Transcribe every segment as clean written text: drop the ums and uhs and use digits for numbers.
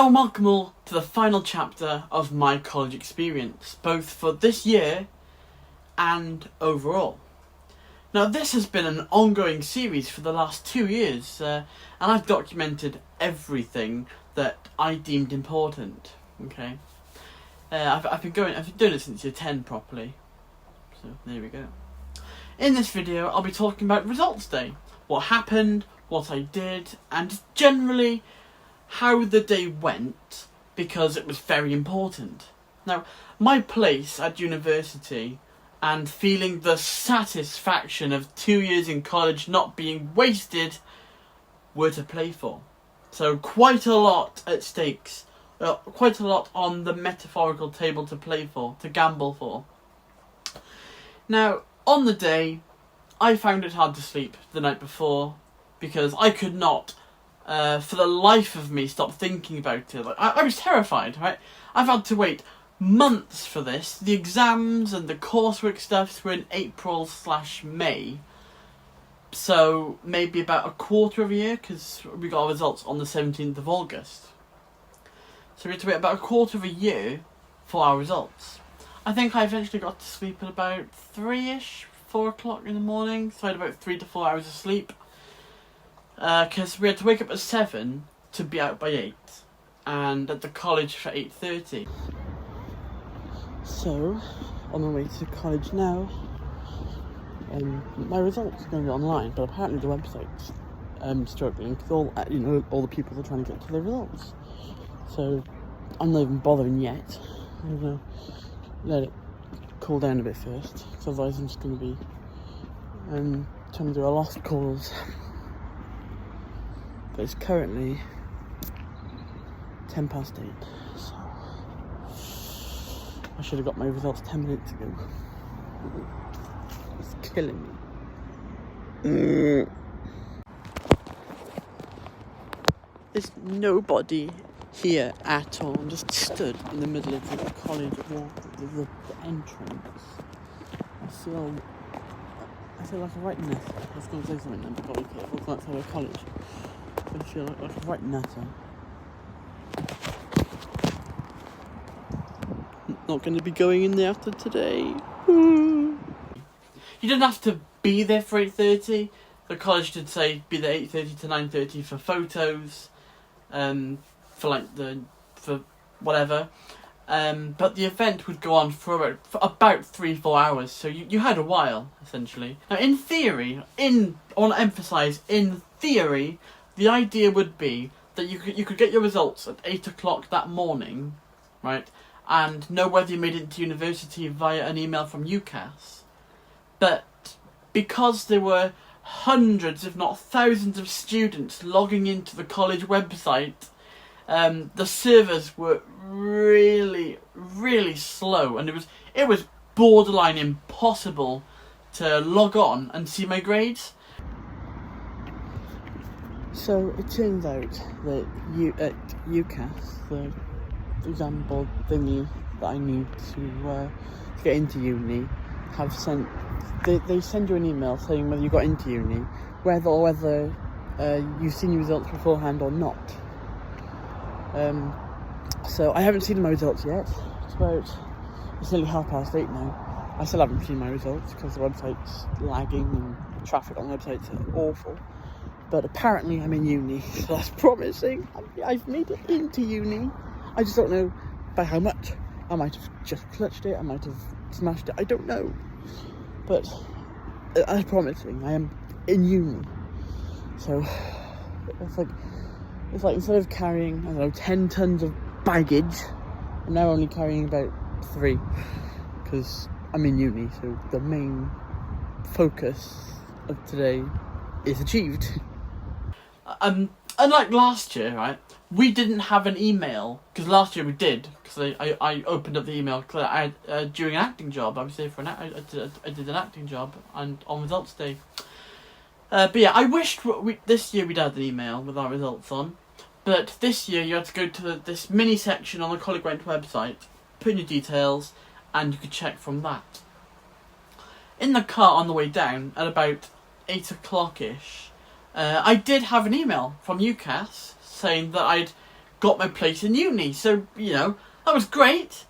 Hello and welcome all to the final chapter of my college experience, both for this year and overall. Now this has been an ongoing series for the last 2 years, and I've documented everything that I deemed important. Okay, I've been doing it since year 10 properly, so there we go. In this video I'll be talking about results day, what happened, what I did, and just generally how the day went, because it was very important. Now, my place at university and feeling the satisfaction of 2 years in college not being wasted were to play for. So quite a lot at stakes, quite a lot on the metaphorical table to play for, to gamble for. Now, on the day, I found it hard to sleep the night before because I could not for the life of me stop thinking about it. Like, I was terrified, right? I've had to wait months for this. The exams and the coursework stuffs were in April/May. So maybe about a quarter of a year, because we got our results on the 17th of August. So we had to wait about a quarter of a year for our results. I think I eventually got to sleep at about 3-ish, 4 o'clock in the morning. So I had about 3 to 4 hours of sleep. Because we had to wake up at 7 to be out by 8, and at the college for 8:30. So, on my way to college now, my results are going to be online, but apparently the website's struggling because all the people are trying to get to their results. So, I'm not even bothering yet. I'm going to let it cool down a bit first, because otherwise I'm just going to be trying to do a lost cause. But it's currently 8:10, so I should have got my results 10 minutes ago. It's killing me. There's nobody here at all. I'm just stood in the middle of the college wall, the entrance. I feel like a right nutter. I was going to say something then, but got to be careful. It's not outside of college. I feel like a right nutter. Not going to be going in there after today. You didn't have to be there for 8:30. The college did say be there 8:30 to 9:30 for photos, for whatever. But the event would go on for about 3-4 hours, so you had a while, essentially. Now, in theory, I want to emphasise, in theory, the idea would be that you could get your results at 8 o'clock that morning, right, and know whether you made it into university via an email from UCAS. But because there were hundreds, if not thousands, of students logging into the college website, the servers were really, really slow, and it was borderline impossible to log on and see my grades. So it turns out that at UCAS, the exam board thingy that I need to get into uni, have sent. They send you an email saying whether you got into uni, whether you've seen your results beforehand or not. So I haven't seen my results yet. It's nearly 8:30 now. I still haven't seen my results because the website's lagging and traffic on the website's awful. But apparently I'm in uni, so that's promising. I've made it into uni. I just don't know by how much. I might have just clutched it, I might have smashed it, I don't know. But that's promising. I am in uni. So it's like instead of carrying, 10 tons of baggage, I'm now only carrying about 3. Because I'm in uni, so the main focus of today is achieved. Unlike last year, right, we didn't have an email, because last year we did, because I opened up the email because I had, during an acting job. I was there for I did an acting job and on results day. But yeah, I wished this year we'd had an email with our results on, but this year you had to go to this mini section on the coleg website, put in your details, and you could check from that. In the car on the way down at about 8 o'clock-ish, I did have an email from UCAS saying that I'd got my place in uni. So, you know, that was great.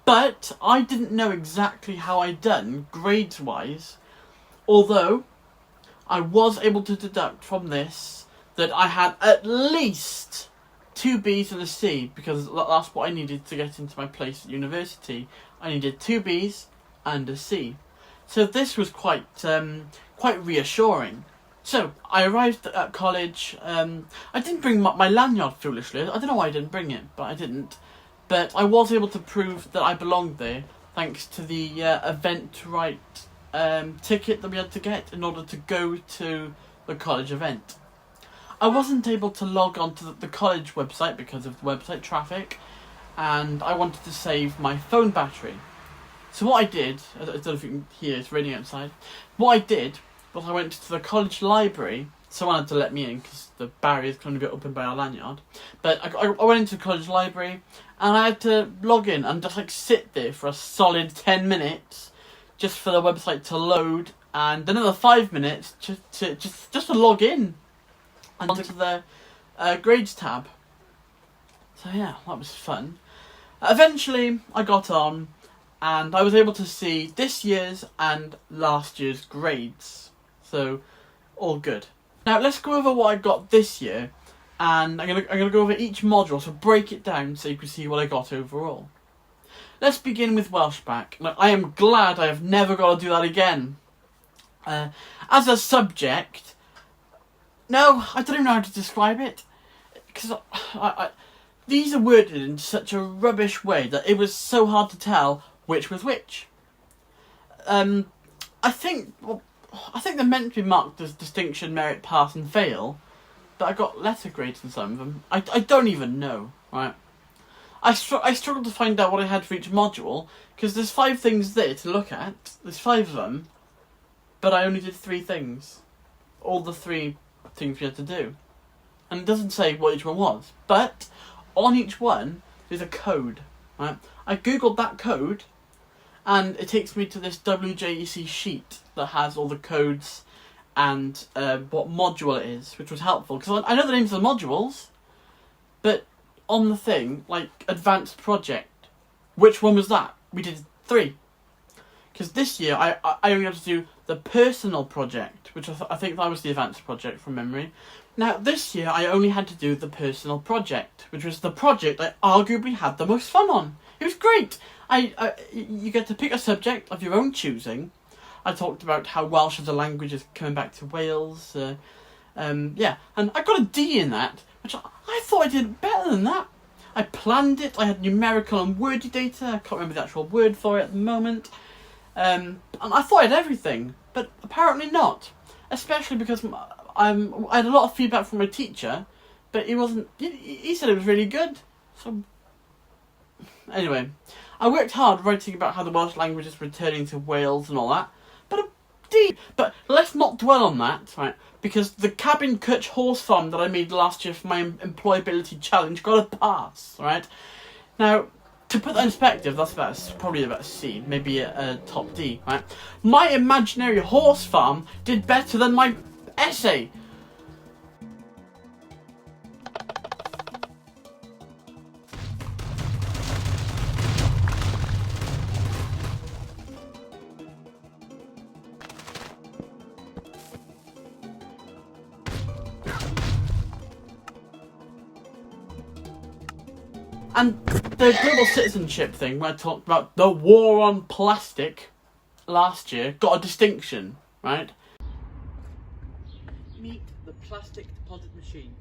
But I didn't know exactly how I'd done grades-wise. Although, I was able to deduct from this that I had at least 2 Bs and a C, because that's what I needed to get into my place at university. I needed 2 Bs and a C. So this was quite reassuring. So I arrived at college. I didn't bring my lanyard, foolishly. I don't know why I didn't bring it, but I didn't. But I was able to prove that I belonged there thanks to the Eventbrite ticket that we had to get in order to go to the college event. I wasn't able to log on to the college website because of the website traffic, and I wanted to save my phone battery. So what I did, I don't know if you can hear, it's raining outside. What I did was I went to the college library. Someone had to let me in because the barriers can only be opened by our lanyard. But I went into the college library and I had to log in and just like sit there for a solid 10 minutes just for the website to load, and another 5 minutes just to log in and onto the grades tab. So yeah, that was fun. Eventually I got on and I was able to see this year's and last year's grades. So all good. Now let's go over what I got this year, and I'm gonna go over each module, so break it down so you can see what I got overall. Let's begin with Welshbacc. Now, I am glad I have never got to do that again. As a subject, no, I don't even know how to describe it, because these are worded in such a rubbish way that it was so hard to tell which was which. I think they're meant to be marked as distinction, merit, pass and fail, but I got letter grades in some of them. I don't even know, right? I struggled to find out what I had for each module, because there's 5 things there to look at. There's 5 of them, but I only did 3 things. All the 3 things we had to do. And it doesn't say what each one was, but on each one there's a code, right? I googled that code, and it takes me to this WJEC sheet that has all the codes and what module it is, which was helpful, because I know the names of the modules, but on the thing, like advanced project, which one was that? We did 3. Because this year I only had to do the personal project, which I think that was the advanced project from memory. Now this year I only had to do the personal project, which was the project I arguably had the most fun on. It was great. You get to pick a subject of your own choosing. I talked about how Welsh as a language is coming back to Wales. Yeah, and I got a D in that, which I thought I did better than that. I planned it. I had numerical and wordy data. I can't remember the actual word for it at the moment. And I thought I had everything, but apparently not. Especially because I had a lot of feedback from my teacher, but he wasn't. He said it was really good. So anyway, I worked hard writing about how the Welsh language is returning to Wales and all that. But a D. But let's not dwell on that, right? Because the Cabin Cutch horse farm that I made last year for my employability challenge got a pass, right? Now, to put that in perspective, that's probably about a C, maybe a top D, right? My imaginary horse farm did better than my essay. And the global citizenship thing, where I talked about the war on plastic last year, got a distinction, right? Meet the plastic deposit machine.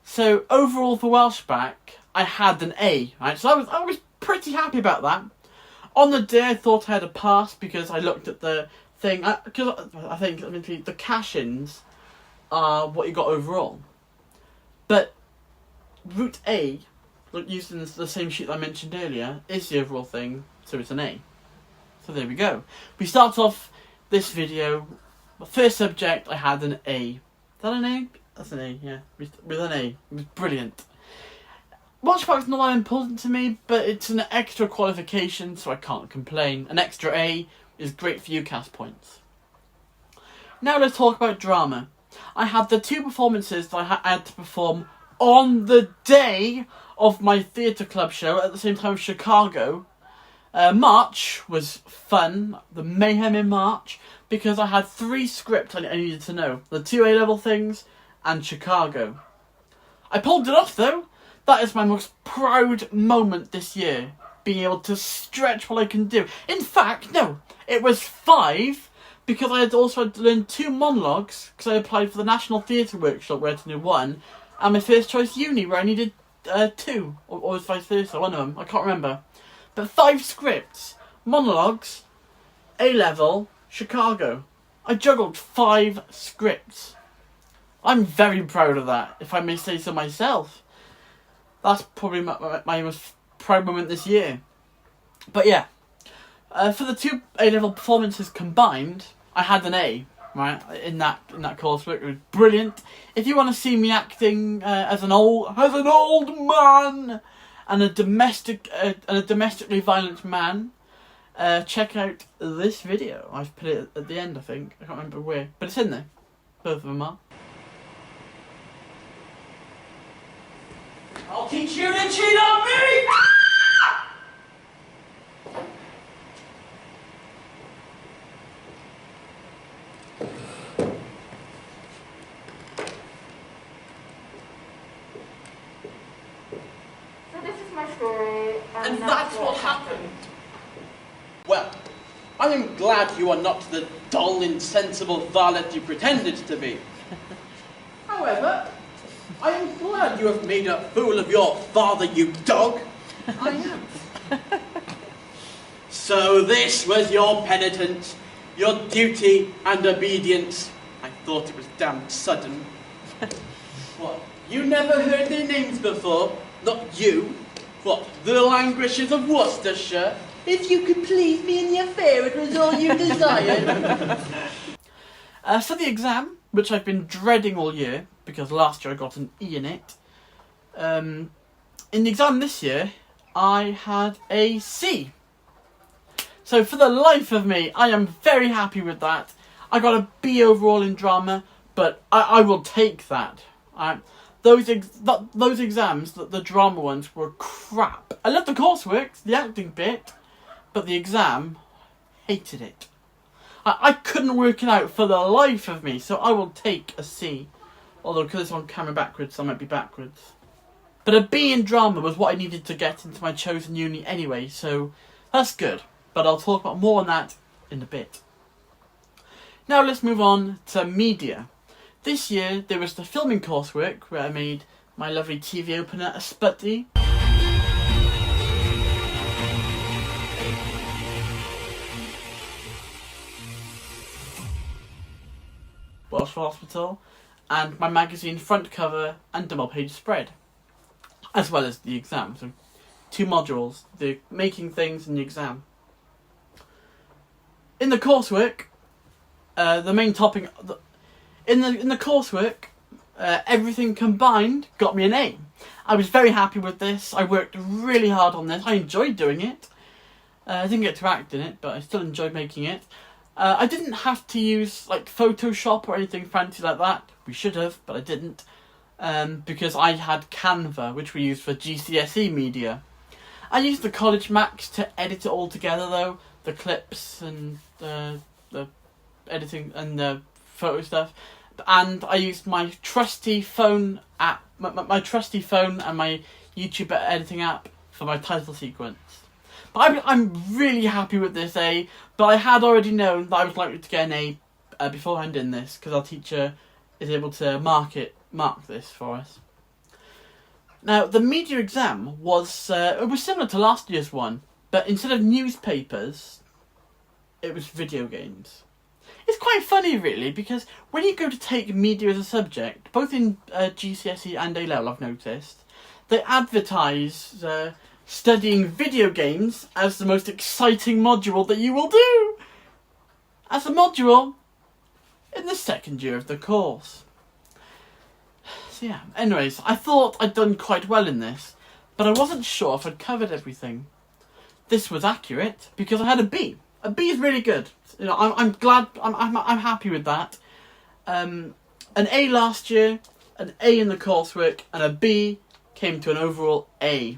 So overall for Welshbacc, I had an A, right? So I was pretty happy about that. On the day I thought I had a pass because I looked at the thing, because I think the cash-ins are what you got overall. But route A, using the same sheet that I mentioned earlier, is the overall thing, so it's an A. So there we go. We start off this video, the first subject I had an A. Is that an A? That's an A, yeah. With an A. It was brilliant. Welshback's not that important to me, but it's an extra qualification, so I can't complain. An extra A is great for UCAS points. Now let's talk about drama. I had the 2 performances that I had to perform on the day of my theatre club show at the same time as Chicago. March was fun, the mayhem in March, because I had 3 scripts I needed to know. The 2 A-level things and Chicago. I pulled it off though. That is my most proud moment this year. Being able to stretch what I can do. In fact, no, it was 5 because I had also had to learn 2 monologues because I applied for the National Theatre Workshop where I had to do 1 and my first choice uni where I needed 2 or was vice versa, one of them, I can't remember. But 5 scripts, monologues, A-level, Chicago. I juggled 5 scripts. I'm very proud of that, if I may say so myself. That's probably my most proud moment this year. But yeah, for the 2 A-level performances combined, I had an A, right, in that coursework. It was brilliant. If you want to see me acting as an old man and a domestically violent man, check out this video. I've put it at the end, I think. I can't remember where, but it's in there. Both of them are. I'll teach you to cheat on me! So this is my story. And that's what happened. Well, I am glad you are not the dull, insensible varlet you pretended to be. However, I am glad you have made a fool of your father, you dog. I am. So this was your penitence, your duty and obedience. I thought it was damned sudden. What, you never heard their names before? Not you? What, the languishes of Worcestershire? If you could please me in the affair, it was all you desired. For the exam, which I've been dreading all year, because last year I got an E in it, in the exam this year, I had a C. So for the life of me, I am very happy with that. I got a B overall in drama, but I will take that. Those exams, the drama ones, were crap. I loved the coursework, the acting bit, but the exam, hated it. I couldn't work it out for the life of me, so I will take a C. Although, because it's on camera backwards, I might be backwards. But a B in drama was what I needed to get into my chosen uni anyway, so that's good. But I'll talk about more on that in a bit. Now let's move on to media. This year, there was the filming coursework, where I made my lovely TV opener a sputty. Welsh Hospital, and my magazine front cover and double page spread, as well as the exam. So 2 modules, the making things and the exam. In the coursework, the main topic in the coursework, everything combined got me an A. I was very happy with this. I worked really hard on this. I enjoyed doing it. I didn't get to act in it, but I still enjoyed making it. I didn't have to use like Photoshop or anything fancy like that. We should have, but I didn't. Because I had Canva, which we used for GCSE media. I used the College Max to edit it all together though. The clips and the editing and the photo stuff. And I used my trusty phone app, my trusty phone and my YouTube editing app for my title sequence. But I'm really happy with this A, but I had already known that I was likely to get an A beforehand in this, because our teacher is able to mark this for us. Now, the media exam was it was similar to last year's one, but instead of newspapers, it was video games. It's quite funny, really, because when you go to take media as a subject, both in GCSE and A-level, I've noticed, they advertise studying video games as the most exciting module that you will do, as a module in the second year of the course. So yeah, anyways, I thought I'd done quite well in this, but I wasn't sure if I'd covered everything. This was accurate because I had a B. A B is really good. You know, I'm glad. I'm happy with that. An A last year, an A in the coursework, and a B came to an overall A.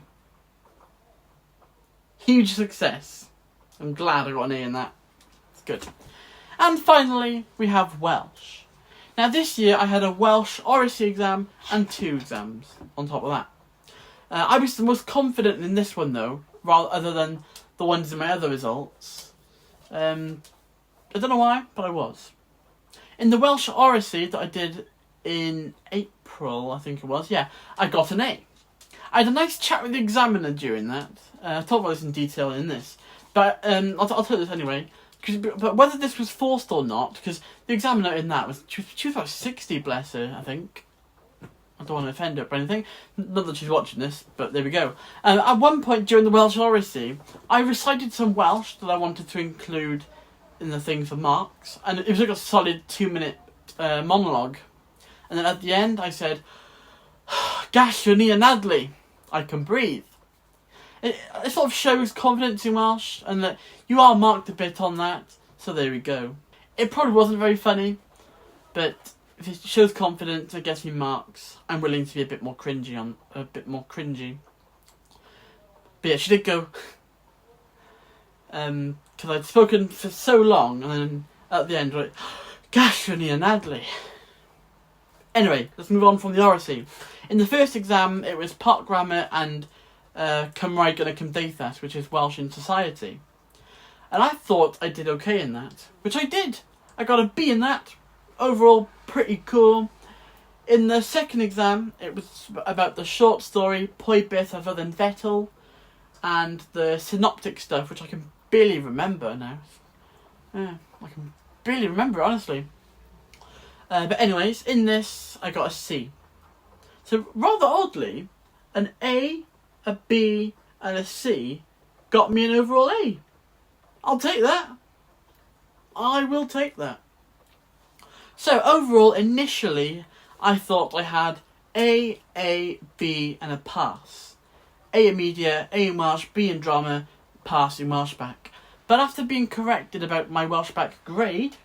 Huge success. I'm glad I got an A in that. It's good. And finally, we have Welsh. Now this year I had a Welsh Oracy exam and 2 exams on top of that. I was the most confident in this one though, rather other than the ones in my other results. I don't know why, but I was. In the Welsh Oracy that I did in April, I think it was, yeah, I got an A. I had a nice chat with the examiner during that. I'll talk about this in detail in this. But I'll tell you this anyway. But whether this was forced or not, because the examiner in that was, she was about 60, bless her, I think. I don't want to offend her or anything. Not that she's watching this, but there we go. At one point during the Welsh Oracy, I recited some Welsh that I wanted to include in the thing for marks. And it was like a solid 2-minute monologue. And then at the end I said, "Gallwn ni anadlu, I can breathe." It sort of shows confidence in Welsh, and that you are marked a bit on that, so there we go. It probably wasn't very funny, but if it shows confidence, it gets me marks. I'm willing to be a bit more cringy. But yeah, she did go, because I'd spoken for so long, and then at the end, like, "Gallwn ni anadlu." Anyway, let's move on from the Oracy. In the first exam, it was part grammar and Cymraeg yn y Cymdeithas, which is Welsh in society. And I thought I did okay in that, which I did. I got a B in that. Overall, pretty cool. In the second exam, it was about the short story Pwy Byth a Fyddai'n Fetal, and the synoptic stuff, which I can barely remember now. Yeah, I can barely remember, honestly. But anyways, in this, I got a C. So rather oddly, an A, a B and a C got me an overall A. I'll take that. I will take that. So overall, initially, I thought I had A, B and a pass. A in media, A in Welsh, B in drama, pass in Welshbacc. But after being corrected about my Welshbacc grade,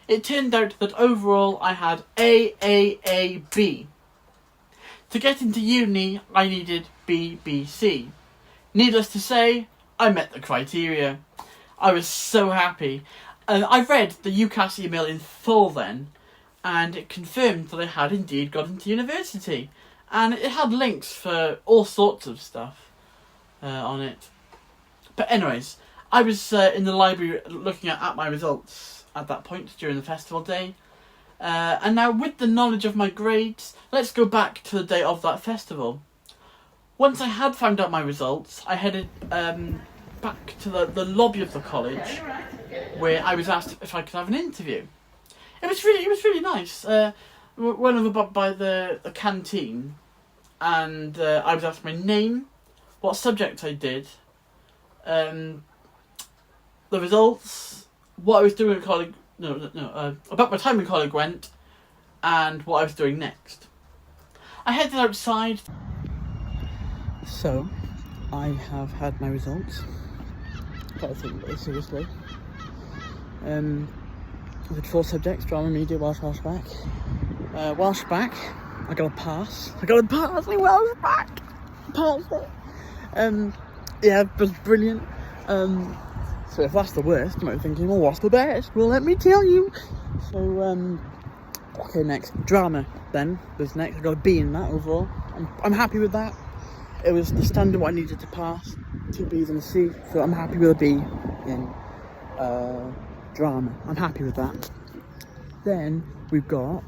it turned out that overall I had A, B. To get into uni, I needed B, B, C. Needless to say, I met the criteria. I was so happy. I read the UCAS email in full then, and it confirmed that I had indeed got into university. And it had links for all sorts of stuff on it. But anyways, I was in the library looking at my results at that point during the festival day. And now with the knowledge of my grades, let's go back to the day of that festival. Once I had found out my results, I headed back to the lobby of the college, where I was asked if I could have an interview. It was really nice. Went over by the canteen, and I was asked my name, what subject I did, the results, what I was doing at college. About my time in coleg gwent, and what I was doing next. I headed outside. So, I have had my results. Gotta think very seriously. I did 4 subjects: drama, media, Welsh, Welshbacc. Welshbacc, I got a pass. I got a pass in Welshbacc. Passed it. Yeah, it was brilliant. So if that's the worst, you might be thinking, well, what's the best? Well, let me tell you. So, okay, next. Drama, then, was next. I got a B in that overall. I'm happy with that. It was the standard what I needed to pass. 2 Bs and a C. So I'm happy with a B in drama. I'm happy with that. Then, we've got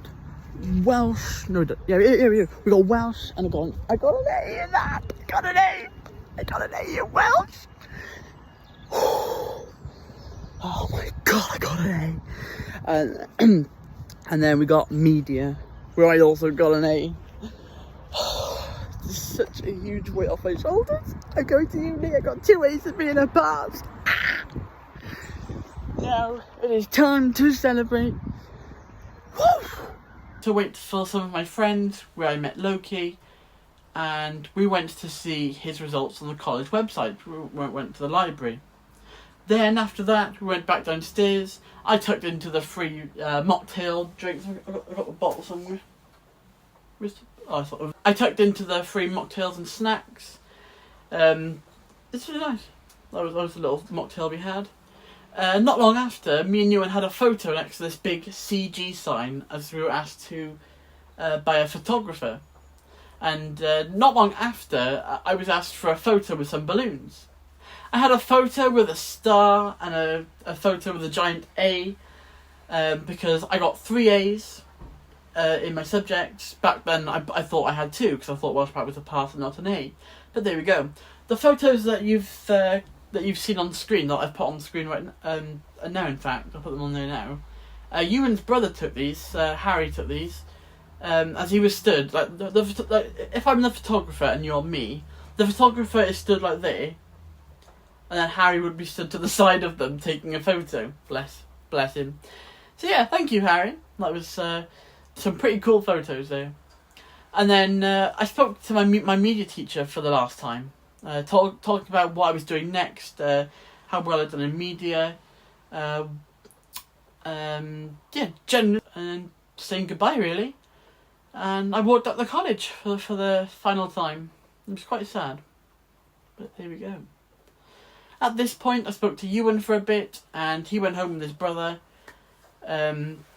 Welsh. No, yeah, we got Welsh, and I got an A in that. I got an A in Welsh. Oh my god, I got an A. And then we got media, where I also got an A. It's such a huge weight off my shoulders. I'm going to uni, I got 2 A's and B and a pass. Now it is time to celebrate. Woo! To wait for some of my friends, where I met Loki, and we went to see his results on the college website. We went to the library. Then after that, we went back downstairs. I tucked into the free mocktail drinks. I got the bottle somewhere. I tucked into the free mocktails and snacks. It's really nice. That was a little mocktail we had. Not long after, me and Ewan had a photo next to this big CG sign as we were asked to by a photographer. And not long after, I was asked for a photo with some balloons. I had a photo with a star and a photo with a giant A, because I got 3 A's in my subjects. Back then, I thought I had 2, because I thought Welshbacc was a pass and not an A. But there we go. The photos that you've seen on screen, that I've put on the screen right now, in fact, I'll put them on there now. Ewan's brother took these. Harry took these. As he was stood, like if I'm the photographer and you're me, the photographer is stood like there, and then Harry would be stood to the side of them taking a photo. Bless him. So yeah, thank you, Harry. That was some pretty cool photos there. And then I spoke to my media teacher for the last time. Talked about what I was doing next, how well I'd done in media, generally, and saying goodbye really. And I walked up the college for the final time. It was quite sad, but there we go. At this point, I spoke to Ewan for a bit, and he went home with his brother.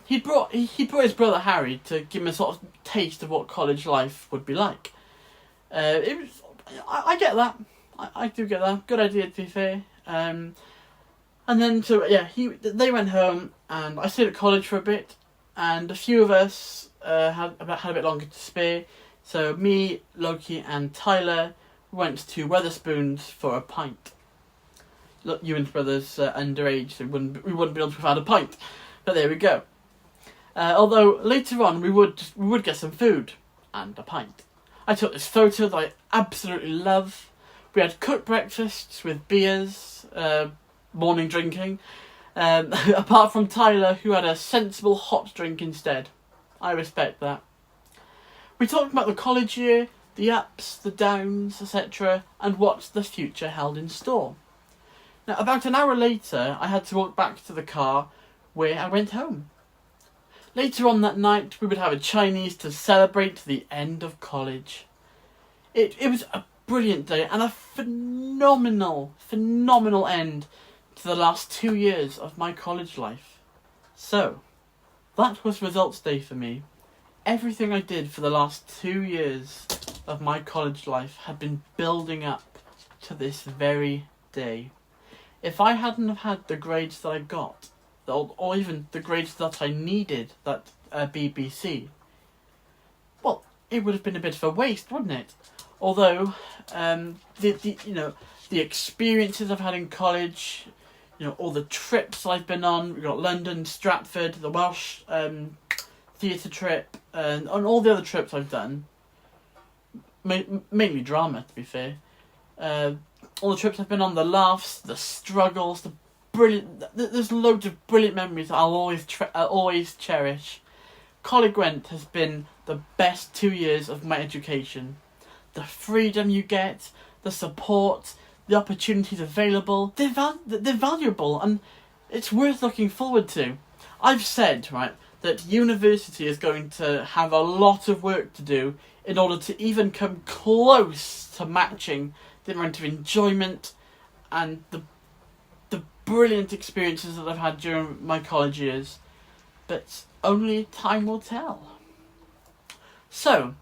He brought his brother Harry to give him a sort of taste of what college life would be like. It was. I get that. I do get that. Good idea, to be fair. And then, so yeah, they went home, and I stayed at college for a bit, and a few of us had a bit longer to spare. So me, Loki, and Tyler went to Wetherspoons for a pint. Look, Ewan's brother's underage, so we wouldn't be able to have had a pint. But there we go. Although later on we would get some food and a pint. I took this photo that I absolutely love. We had cooked breakfasts with beers, morning drinking, apart from Tyler, who had a sensible hot drink instead. I respect that. We talked about the college year, the ups, the downs, etc., and what the future held in store. Now, about an hour later, I had to walk back to the car where I went home. Later on that night, we would have a Chinese to celebrate the end of college. It was a brilliant day and a phenomenal end to the last 2 years of my college life. So, that was results day for me. Everything I did for the last 2 years of my college life had been building up to this very day. If I hadn't have had the grades that I got, or even the grades that I needed, that BBC, well, it would have been a bit of a waste, wouldn't it? Although, the experiences I've had in college, all the trips I've been on, we've got London, Stratford, the Welsh theatre trip, and all the other trips I've done, mainly drama, to be fair. All the trips I've been on, the laughs, the struggles, the brilliant. There's loads of brilliant memories I'll always cherish. Coleg Gwent has been the best 2 years of my education. The freedom you get, the support, the opportunities available, they're valuable, and it's worth looking forward to. I've said, right, that university is going to have a lot of work to do in order to even come close to matching the amount of enjoyment and the brilliant experiences that I've had during my college years, but only time will tell. So,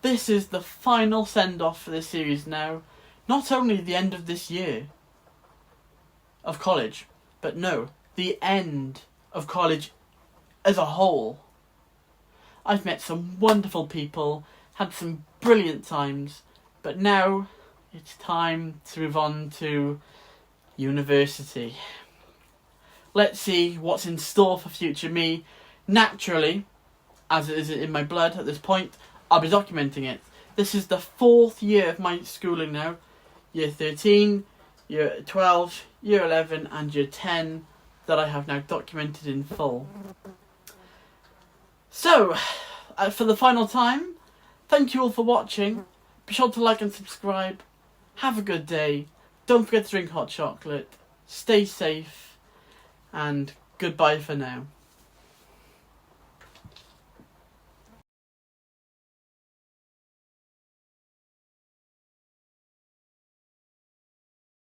this is the final send-off for this series now. Not only the end of this year of college, but no, the end of college as a whole. I've met some wonderful people, had some brilliant times, but now it's time to move on to university. Let's see what's in store for future me. Naturally, as it is in my blood at this point, I'll be documenting it. This is the 4th year of my schooling now. Year 13, Year 12, Year 11 and Year 10 that I have now documented in full. So, for the final time, thank you all for watching. Be sure to like and subscribe. Have a good day. Don't forget to drink hot chocolate. Stay safe. And goodbye for now.